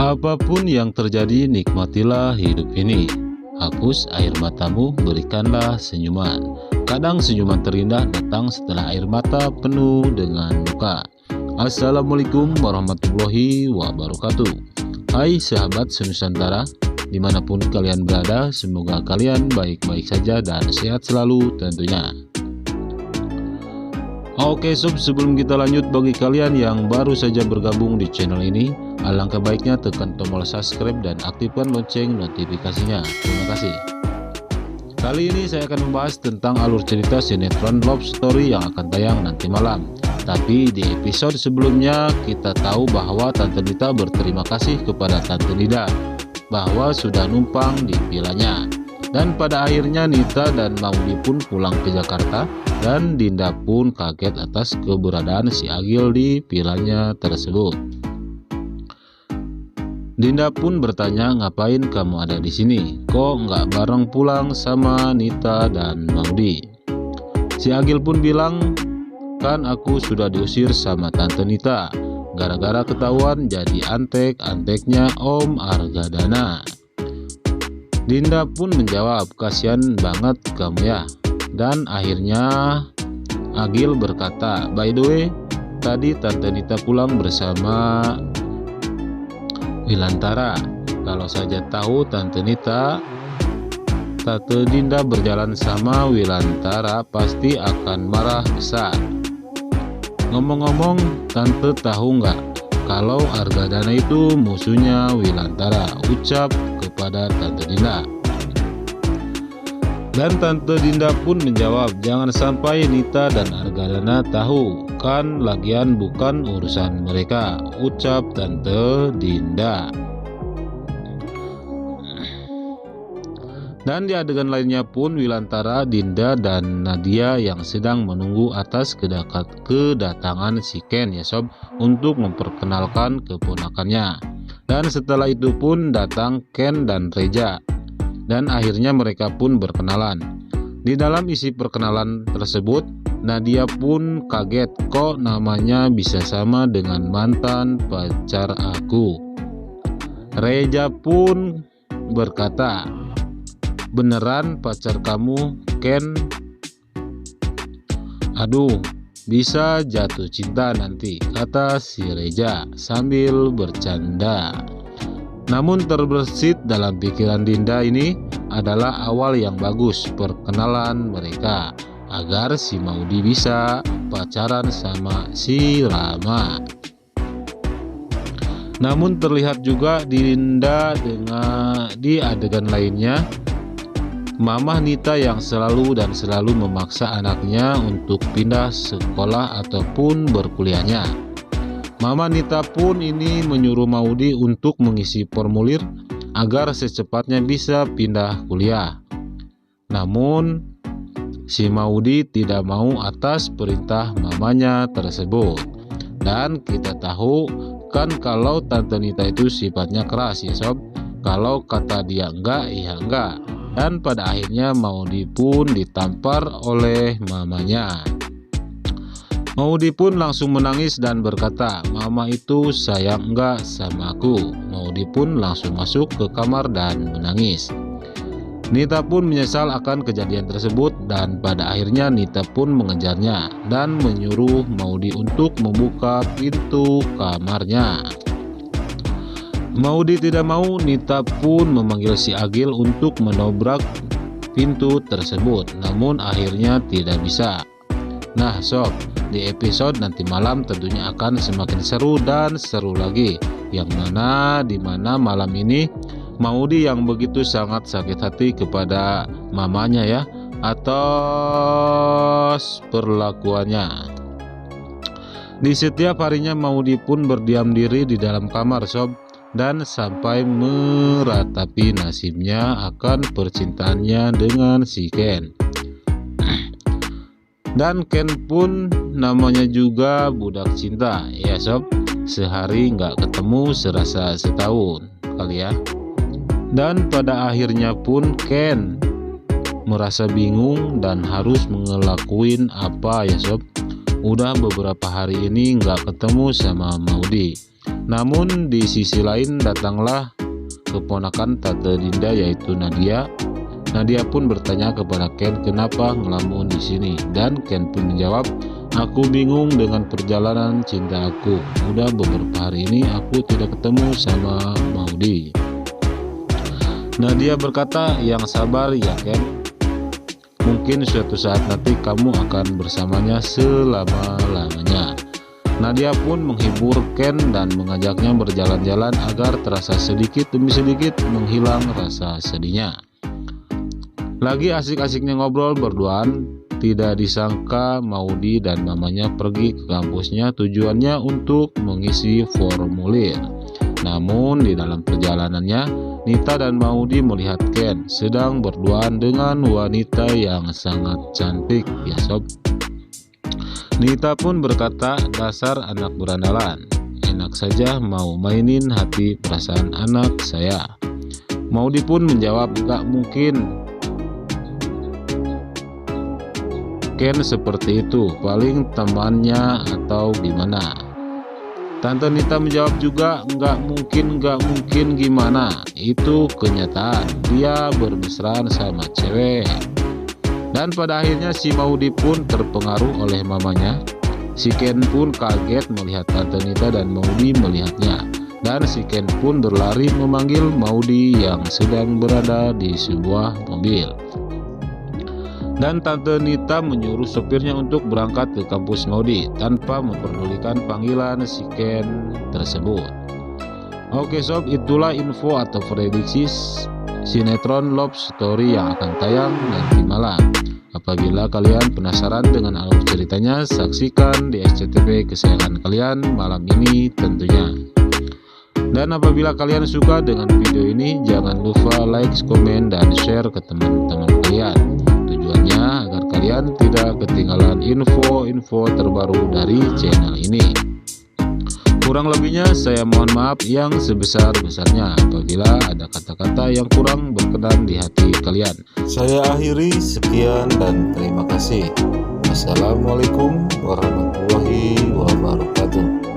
Apapun yang terjadi, nikmatilah hidup ini. Hapus air matamu, berikanlah senyuman. Kadang senyuman terindah datang setelah air mata penuh dengan luka. Assalamualaikum warahmatullahi wabarakatuh. Hai sahabat Senusantara, dimanapun kalian berada, semoga kalian baik-baik saja dan sehat selalu tentunya. Oke sob, sebelum kita lanjut, bagi kalian yang baru saja bergabung di channel ini, alangkah baiknya tekan tombol subscribe dan aktifkan lonceng notifikasinya. Terima kasih. Kali ini saya akan membahas tentang alur cerita sinetron Love Story yang akan tayang nanti malam. Tapi di episode sebelumnya kita tahu bahwa Tante Nita berterima kasih kepada Tante Nida bahwa sudah numpang di vilanya. Dan pada akhirnya Nita dan Maudi pun pulang ke Jakarta, dan Dinda pun kaget atas keberadaan si Agil di vilanya tersebut. Dinda pun bertanya, ngapain kamu ada di sini? Kok nggak bareng pulang sama Nita dan Maudi? Si Agil pun bilang, kan aku sudah diusir sama Tante Nita gara-gara ketahuan jadi antek-anteknya Om Argadana. Dinda pun menjawab, kasihan banget kamu ya. Dan akhirnya Agil berkata, by the way, tadi Tante Nita pulang bersama Wilantara. Kalau saja tahu Tante Dinda berjalan sama Wilantara, pasti akan marah besar. Ngomong-ngomong, Tante tahu nggak kalau Argadana itu musuhnya Wilantara? Ucap kepada Tante Dinda. Dan Tante Dinda pun menjawab, jangan sampai Nita dan Argadana tahu, kan lagian bukan urusan mereka. Ucap Tante Dinda. Dan di adegan lainnya pun Wilantara, Dinda, dan Nadia yang sedang menunggu atas kedatangan si Ken ya sob, untuk memperkenalkan keponakannya. Dan setelah itu pun datang Ken dan Reja, dan akhirnya mereka pun berkenalan. Di dalam isi perkenalan tersebut, Nadia pun kaget, kok namanya bisa sama dengan mantan pacar aku. Reja pun berkata, beneran pacar kamu Ken? Aduh, bisa jatuh cinta nanti, kata si Reja sambil bercanda. Namun terbersit dalam pikiran Dinda ini adalah awal yang bagus perkenalan mereka, agar si Maudi bisa pacaran sama si Rama. Namun terlihat juga Dinda di adegan lainnya, Mama Nita yang selalu memaksa anaknya untuk pindah sekolah ataupun berkuliahnya. Mama Nita pun ini menyuruh Maudi untuk mengisi formulir agar secepatnya bisa pindah kuliah. Namun si Maudi tidak mau atas perintah mamanya tersebut. Dan kita tahu kan kalau Tante Nita itu sifatnya keras ya sob. Kalau kata dia enggak, ya enggak. Dan pada akhirnya Maudi pun ditampar oleh mamanya. Maudi pun langsung menangis dan berkata, mama itu sayang enggak sama aku. Maudi pun langsung masuk ke kamar dan menangis. Nita pun menyesal akan kejadian tersebut, dan pada akhirnya Nita pun mengejarnya dan menyuruh Maudi untuk membuka pintu kamarnya. Maudi tidak mau, Nita pun memanggil si Agil untuk menobrak pintu tersebut, namun akhirnya tidak bisa. Nah sob, di episode nanti malam tentunya akan semakin seru dan seru lagi, yang dimana malam ini Maudi yang begitu sangat sakit hati kepada mamanya ya atas perlakuannya. Di setiap harinya Maudi pun berdiam diri di dalam kamar sob, dan sampai meratapi nasibnya akan percintaannya dengan si Ken. Dan Ken pun namanya juga budak cinta ya sob, sehari nggak ketemu serasa setahun kali ya. Dan pada akhirnya pun Ken merasa bingung dan harus ngelakuin apa ya sob. Udah beberapa hari ini nggak ketemu sama Maudi. Namun di sisi lain datanglah keponakan Tante Dinda yaitu Nadia. Nadia pun bertanya kepada Ken kenapa ngelamun di sini, dan Ken pun menjawab, aku bingung dengan perjalanan cinta aku. Udah beberapa hari ini aku tidak ketemu sama Maudy. Nadia berkata, yang sabar ya Ken. Mungkin suatu saat nanti kamu akan bersamanya selama-lamanya. Nadia pun menghibur Ken dan mengajaknya berjalan-jalan agar terasa sedikit demi sedikit menghilang rasa sedihnya. Lagi asik-asiknya ngobrol berduaan, tidak disangka Maudy dan mamanya pergi ke kampusnya tujuannya untuk mengisi formulir. Namun di dalam perjalanannya, Nita dan Maudy melihat Ken sedang berduaan dengan wanita yang sangat cantik ya sob. Nita pun berkata, dasar anak berandalan, enak saja mau mainin hati perasaan anak saya. Maudy pun menjawab, gak mungkin Ken seperti itu, paling temannya atau gimana. Tante Nita menjawab juga, nggak mungkin gimana, itu kenyataan, dia bermesraan sama cewek. Dan pada akhirnya si Maudy pun terpengaruh oleh mamanya. Si Ken pun kaget melihat Tante Nita dan Maudy melihatnya, dan si Ken pun berlari memanggil Maudy yang sedang berada di sebuah mobil. Dan Tante Nita menyuruh sopirnya untuk berangkat ke kampus Maudy tanpa memperdulikan panggilan si Ken tersebut. Oke sob, itulah info atau prediksi sinetron Love Story yang akan tayang nanti malam. Apabila kalian penasaran dengan alur ceritanya, saksikan di SCTV kesayangan kalian malam ini tentunya. Dan apabila kalian suka dengan video ini, jangan lupa like, komen, dan share ke teman-teman kalian. Tujuannya agar kalian tidak ketinggalan info-info terbaru dari channel ini. Kurang lebihnya saya mohon maaf yang sebesar-besarnya apabila ada kata-kata yang kurang berkenan di hati kalian. Saya akhiri, sekian dan terima kasih. Wassalamualaikum warahmatullahi wabarakatuh.